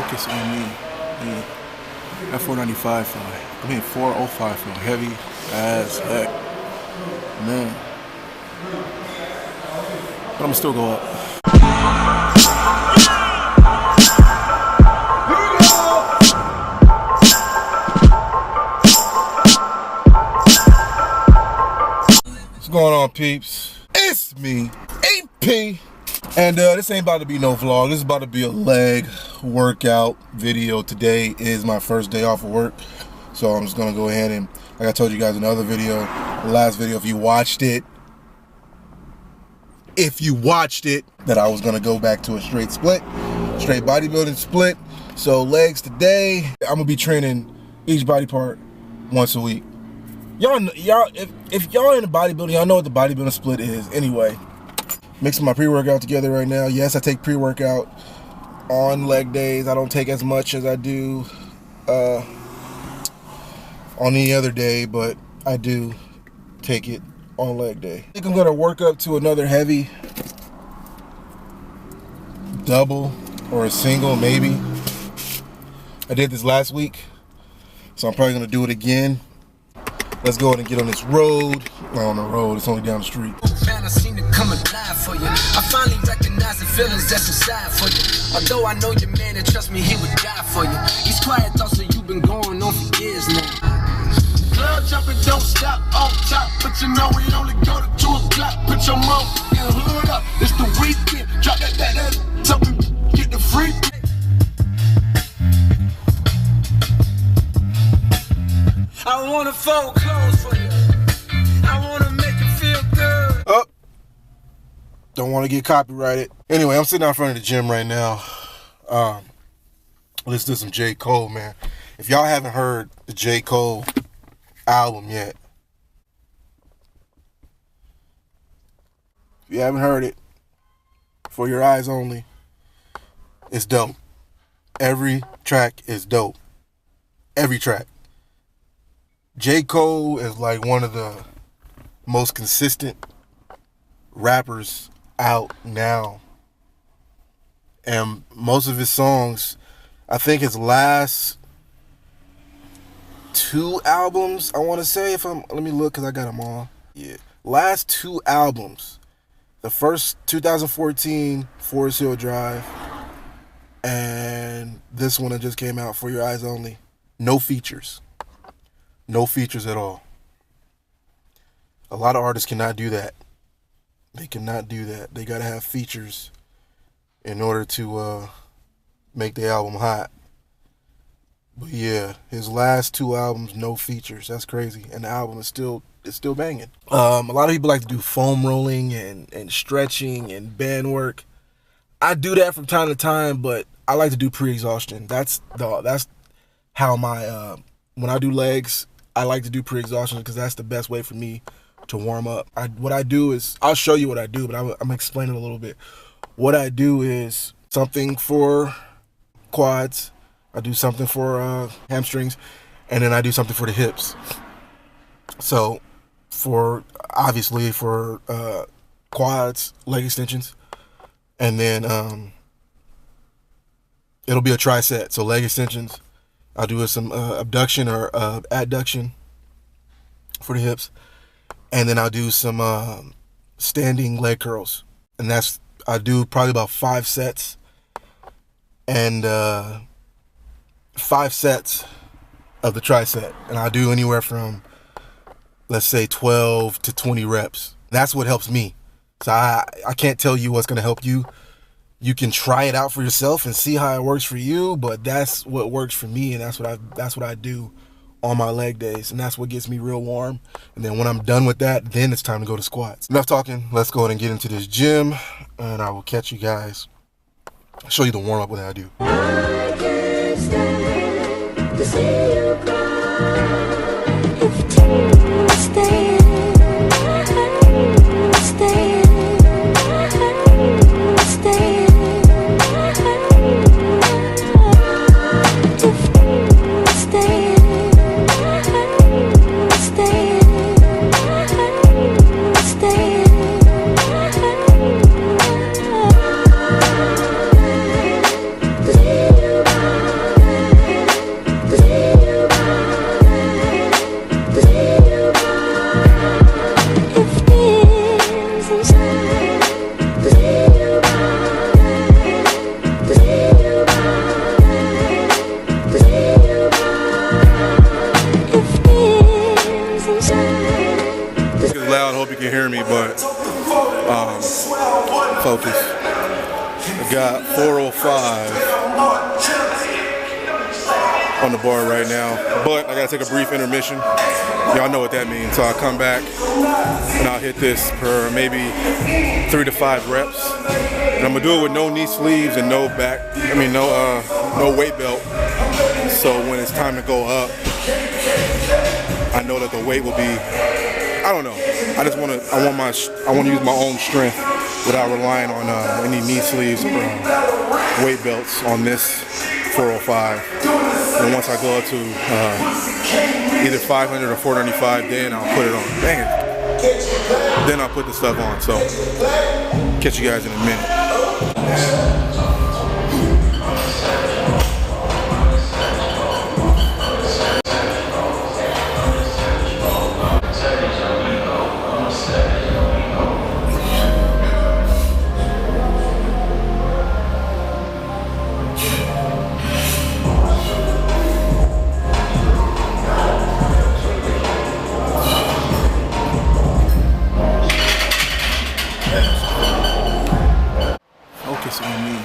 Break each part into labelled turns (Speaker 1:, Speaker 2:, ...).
Speaker 1: focus on me. That 495 felt, 405 felt heavy as heck. Man. But I'm gonna still go up. What's going on, peeps? It's me, AP. And this ain't about to be no vlog. This is about to be a leg workout video. Today is my first day off of work. So I'm just gonna go ahead and, like I told you guys in the other video, the last video, if you watched it, that I was gonna go back to a straight bodybuilding split. So legs today, I'm gonna be training each body part once a week. If y'all into bodybuilding, y'all know what the bodybuilding split is. Anyway, mixing my pre-workout together right now. Yes, I take pre-workout on leg days. I don't take as much as I do on any other day, but I do take it on leg day. I think I'm gonna work up to another heavy double or a single, maybe. I did this last week, so I'm probably gonna do it again. Let's go ahead and get on this road. Well, on the road, it's only down the street.
Speaker 2: Man, I seem to come alive for you. I finally recognize the feelings that's inside for you. Although I know your man, and trust me, he would die for you. These quiet thoughts that you've been going on for years now. Club jumping, don't stop on top, but you know we only go to 2 o'clock. Put your motherfucking hood up. It's the weekend. Drop that something, get the free. I wanna fold clothes for you. I wanna make you feel good.
Speaker 1: Oh, don't want to get copyrighted. Anyway, I'm sitting out front of the gym right now. Let's do some J. Cole, man. If y'all haven't heard the J. Cole album yet, if you haven't heard it, For Your Eyes Only, it's dope. Every track is dope. Every track. J. Cole is like one of the most consistent rappers out now. And most of his songs, I think his last 2 albums, I want to say, let me look because I got them all. Yeah. Last 2 albums. The first 2014, Forest Hill Drive. And this one that just came out, For Your Eyes Only. No features. No features at all. A lot of artists cannot do that. They cannot do that. They gotta have features in order to make the album hot. But yeah, his last 2 albums, no features. That's crazy. And the album is still banging. A lot of people like to do foam rolling and stretching and band work. I do that from time to time, but I like to do pre-exhaustion. That's how my when I do legs, I like to do pre-exhaustion because that's the best way for me to warm up. What I do is, I'll show you what I do, but I'm explaining a little bit. What I do is something for quads, I do something for hamstrings, and then I do something for the hips. So obviously for quads, leg extensions, and then it'll be a tri-set. So leg extensions, I'll do some abduction or adduction for the hips. And then I'll do some standing leg curls. And I do probably about 5 sets. And 5 sets of the tri-set. And I'll do anywhere from, let's say, 12 to 20 reps. That's what helps me. So I can't tell you what's going to help you. You can try it out for yourself and see how it works for you, but that's what works for me, and that's what I do on my leg days, and that's what gets me real warm. And then when I'm done with that, then it's time to go to squats. Enough talking. Let's go ahead and get into this gym, and I will catch you guys. I'll show you the warm up what I do.
Speaker 3: I can't stand to see you cry. If you tell me to stay, stay.
Speaker 1: focus. I got 405 on the bar right now, but I gotta take a brief intermission. Y'all know what that means. So I'll come back and I'll hit this for maybe 3 to 5 reps. And I'm gonna do it with no knee sleeves and no weight belt. So when it's time to go up, I know that the weight will be, I don't know. I want to use my own strength without relying on any knee sleeves or weight belts on this 405. And once I go up to either 500 or 495, then I'll put it on. Dang it. Then I'll put the stuff on. So catch you guys in a minute. Focus on me.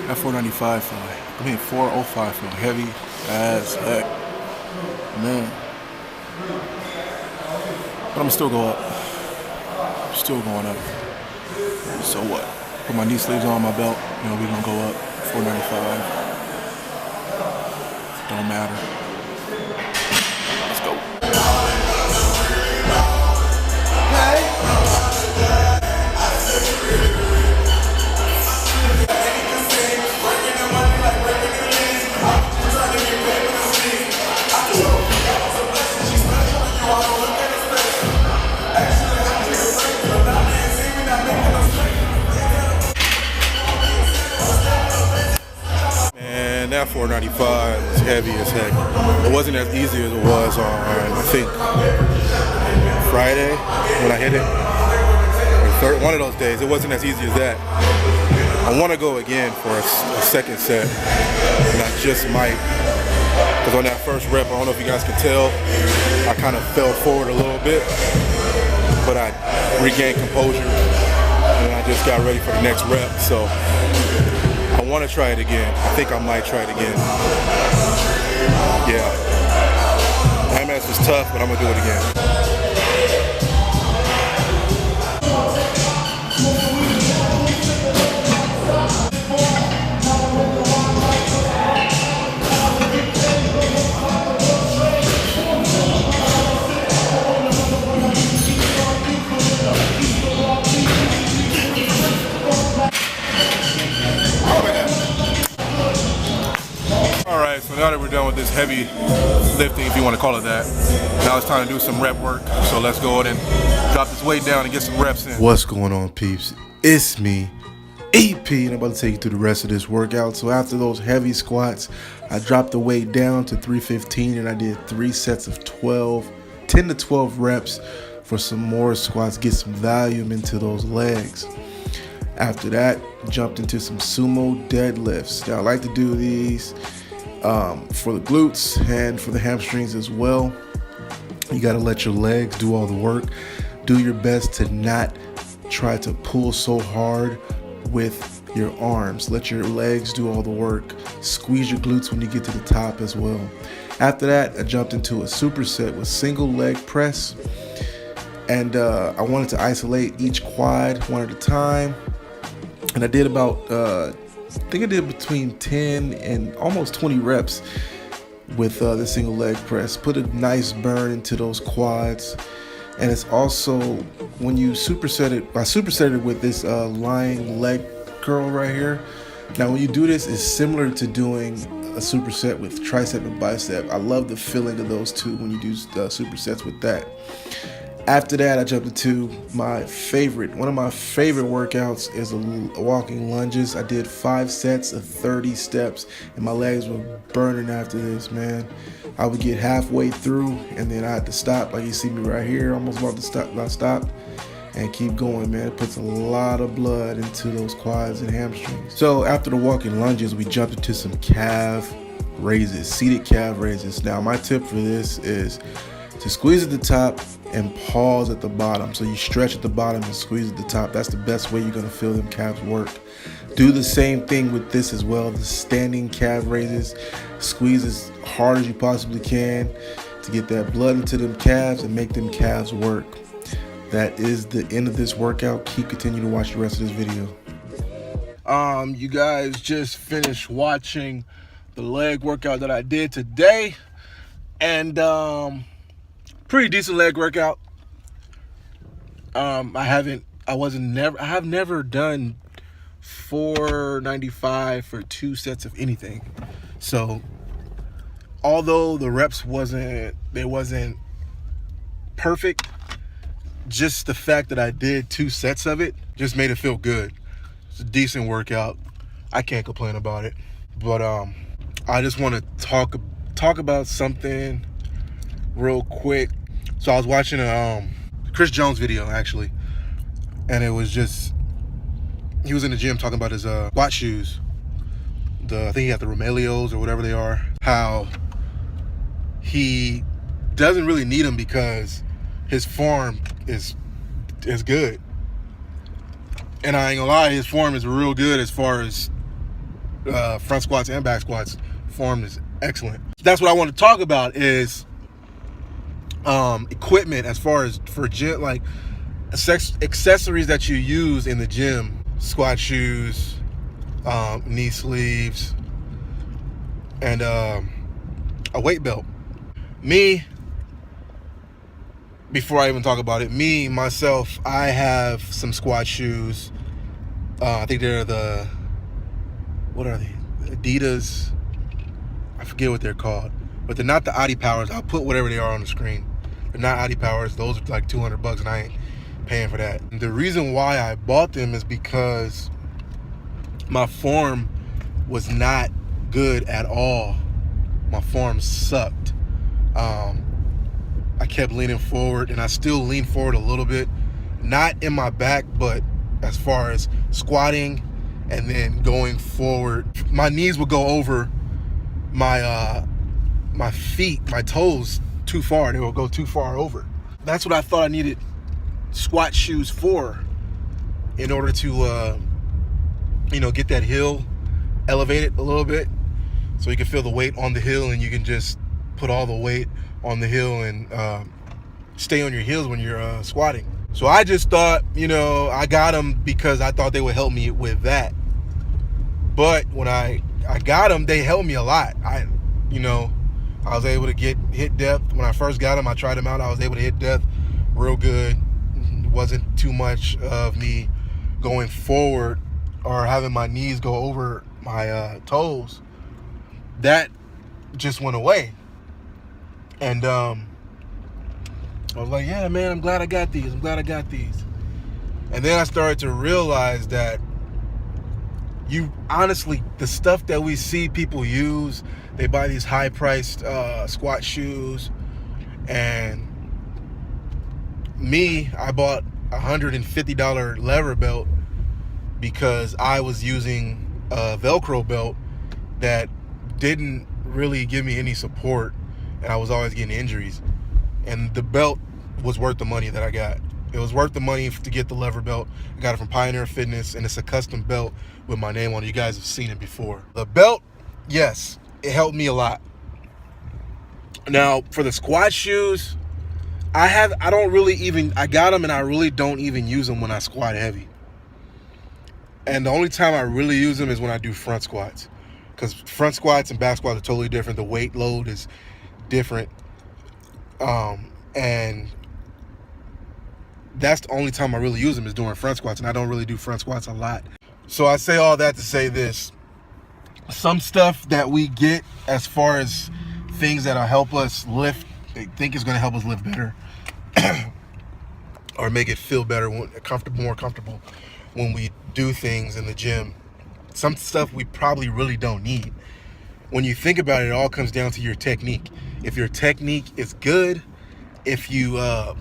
Speaker 1: That 495 405 feel heavy as heck. Man. But I'm still go up. Still going up. So what? Put my knee sleeves on my belt. You know, we're gonna go up 495. Don't matter. Let's go. Man, that 495 was heavy as heck. It wasn't as easy as it was on, I think, Friday when I hit it. Or one of those days, it wasn't as easy as that. I want to go again for a second set, and I just might. Because on that first rep, I don't know if you guys can tell, I kind of fell forward a little bit, but I regained composure, and I just got ready for the next rep. So I want to try it again. I think I might try it again. Yeah. IMAX was tough, but I'm going to do it again. So now that we're done with this heavy lifting, if you want to call it that, now it's time to do some rep work. So let's go ahead and drop this weight down and get some reps in. What's going on, peeps? It's me, EP, and I'm about to take you through the rest of this workout. So after those heavy squats, I dropped the weight down to 315 and I did 3 sets of 10 to 12 reps for some more squats, get some volume into those legs. After that, jumped into some sumo deadlifts. Now I like to do these for the glutes and for the hamstrings as well. You got to let your legs do all the work. Do your best to not try to pull so hard with your arms. Let your legs do all the work. Squeeze your glutes when you get to the top as well. After that, I jumped into a superset with single leg press, and I wanted to isolate each quad one at a time, and I did about I think I did between 10 and almost 20 reps with the single leg press. Put a nice burn into those quads. And it's also, when you superset it, I superset it with this lying leg curl right here. Now when you do this, it's similar to doing a superset with tricep and bicep. I love the feeling of those two when you do supersets with that. After that, I jumped into my favorite. One of my favorite workouts is walking lunges. I did 5 sets of 30 steps, and my legs were burning after this, man. I would get halfway through, and then I had to stop. Like you see me right here, almost about to stop. I stopped and keep going, man. It puts a lot of blood into those quads and hamstrings. So after the walking lunges, we jumped into some calf raises, seated calf raises. Now my tip for this is to squeeze at the top and pause at the bottom. So you stretch at the bottom and squeeze at the top. That's the best way you're gonna feel them calves work. Do the same thing with this as well. The standing calf raises. Squeeze as hard as you possibly can to get that blood into them calves and make them calves work. That is the end of this workout. Continue to watch the rest of this video. You guys just finished watching the leg workout that I did today, and pretty decent leg workout. I have never done 495 for 2 sets of anything. So although the reps wasn't perfect, just the fact that I did 2 sets of it just made it feel good. It's a decent workout. I can't complain about it. But I just want to talk about something real quick. So I was watching a Chris Jones video actually, and it was just, he was in the gym talking about his squat shoes. I think he had the Romaleos or whatever they are. How he doesn't really need them because his form is good. And I ain't gonna lie, his form is real good as far as front squats and back squats. Form is excellent. That's what I want to talk about is equipment as far as for gym, like accessories that you use in the gym. Squat shoes, knee sleeves, and a weight belt. Before I even talk about it, myself, I have some squat shoes. I think they're what are they? Adidas. I forget what they're called, but they're not the Adi Powers. I'll put whatever they are on the screen. They're not Adi Powers. Those are like $200, and I ain't paying for that. And the reason why I bought them is because my form was not good at all. My form sucked. I kept leaning forward, and I still lean forward a little bit, not in my back, but as far as squatting and then going forward, my knees would go over my feet, my toes too far. They will go too far over. That's what I thought I needed squat shoes for, in order to get that heel elevated a little bit, so you can feel the weight on the heel, and you can just put all the weight on the heel and stay on your heels when you're squatting. So I just thought, I got them because I thought they would help me with that. But when I got them, they helped me a lot. I was able to hit depth. When I first got them, I tried them out. I was able to hit depth real good. It wasn't too much of me going forward or having my knees go over my toes. That just went away. And I was like, yeah, man, I'm glad I got these. And then I started to realize that honestly, the stuff that we see people use, they buy these high-priced squat shoes. And I bought a $150 lever belt because I was using a Velcro belt that didn't really give me any support, and I was always getting injuries. And the belt was worth the money that I got. It was worth the money to get the lever belt. I got it from Pioneer Fitness, and it's a custom belt with my name on it. You guys have seen it before. The belt, yes, it helped me a lot. Now, for the squat shoes, I got them, and I really don't even use them when I squat heavy. And the only time I really use them is when I do front squats, because front squats and back squats are totally different. The weight load is different. And that's the only time I really use them is during front squats, and I don't really do front squats a lot. So I say all that to say this. Some stuff that we get as far as things that'll help us lift, I think is going to help us lift better or make it feel better, more comfortable when we do things in the gym. Some stuff we probably really don't need. When you think about it, it all comes down to your technique. If your technique is good, if you're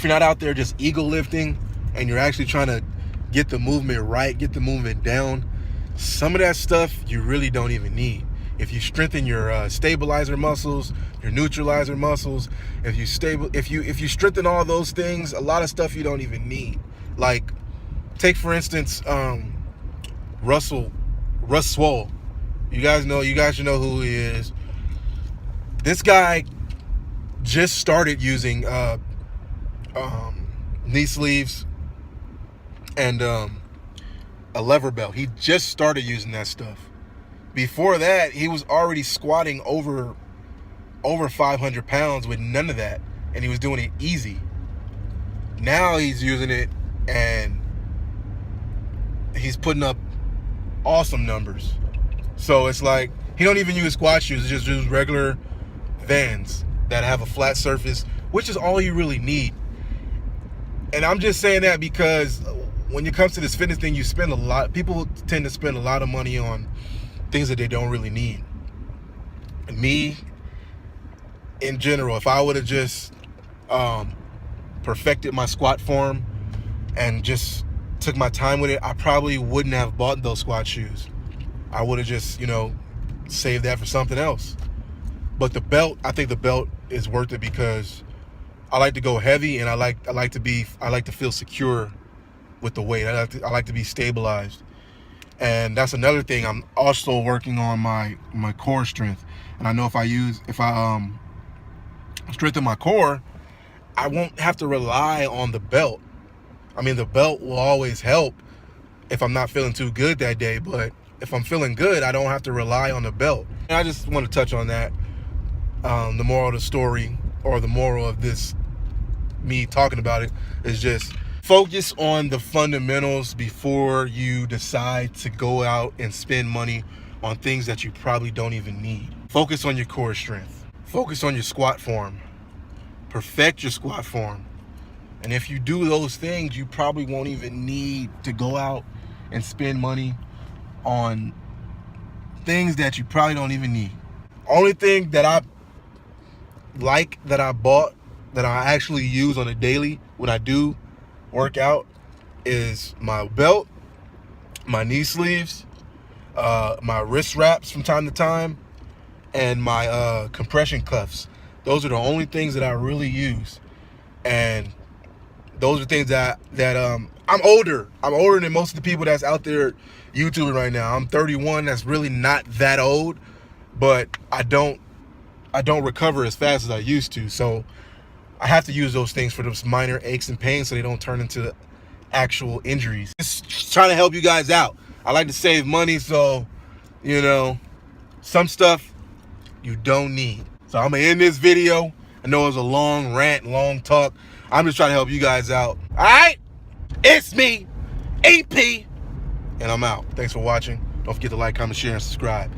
Speaker 1: not out there just ego lifting and you're actually trying to get the movement right, get the movement down, some of that stuff you really don't even need. If you strengthen your stabilizer muscles, your neutralizer muscles, if you strengthen all those things, a lot of stuff you don't even need. Like, take for instance, Russ Swole. You guys should know who he is. This guy just started using knee sleeves and a lever belt. He just started using that stuff. Before that, he was already squatting over 500 pounds with none of that, and he was doing it easy. Now he's using it, and he's putting up awesome numbers. So it's like, he don't even use squat shoes, he just use regular Vans that have a flat surface, which is all you really need. And I'm just saying that because when it comes to this fitness thing, people tend to spend a lot of money on things that they don't really need. Me, in general, if I would have just perfected my squat form and just took my time with it, I probably wouldn't have bought those squat shoes. I would have just, saved that for something else. But the belt, I think the belt is worth it because I like to go heavy, and I like to feel secure with the weight. I like to be stabilized. And that's another thing. I'm also working on my core strength. And I know if I strengthen my core, I won't have to rely on the belt. I mean, the belt will always help if I'm not feeling too good that day, but if I'm feeling good, I don't have to rely on the belt. And I just want to touch on that. The moral of the story, or the moral of this, me talking about it, is just focus on the fundamentals before you decide to go out and spend money on things that you probably don't even need. Focus on your core strength. Focus on your squat form. Perfect your squat form. And if you do those things, you probably won't even need to go out and spend money on things that you probably don't even need. Only thing that I bought, that I actually use on a daily when I do work out, is my belt, my knee sleeves, my wrist wraps from time to time, and my compression cuffs. Those are the only things that I really use. And those are things that I'm older than most of the people that's out there YouTubing right now. I'm 31. That's really not that old, but I don't recover as fast as I used to. So I have to use those things for those minor aches and pains so they don't turn into actual injuries. Just trying to help you guys out. I like to save money, so some stuff you don't need. So I'm gonna end this video. I know it was a long rant, long talk. I'm just trying to help you guys out. All right? It's me, AP, and I'm out. Thanks for watching. Don't forget to like, comment, share, and subscribe.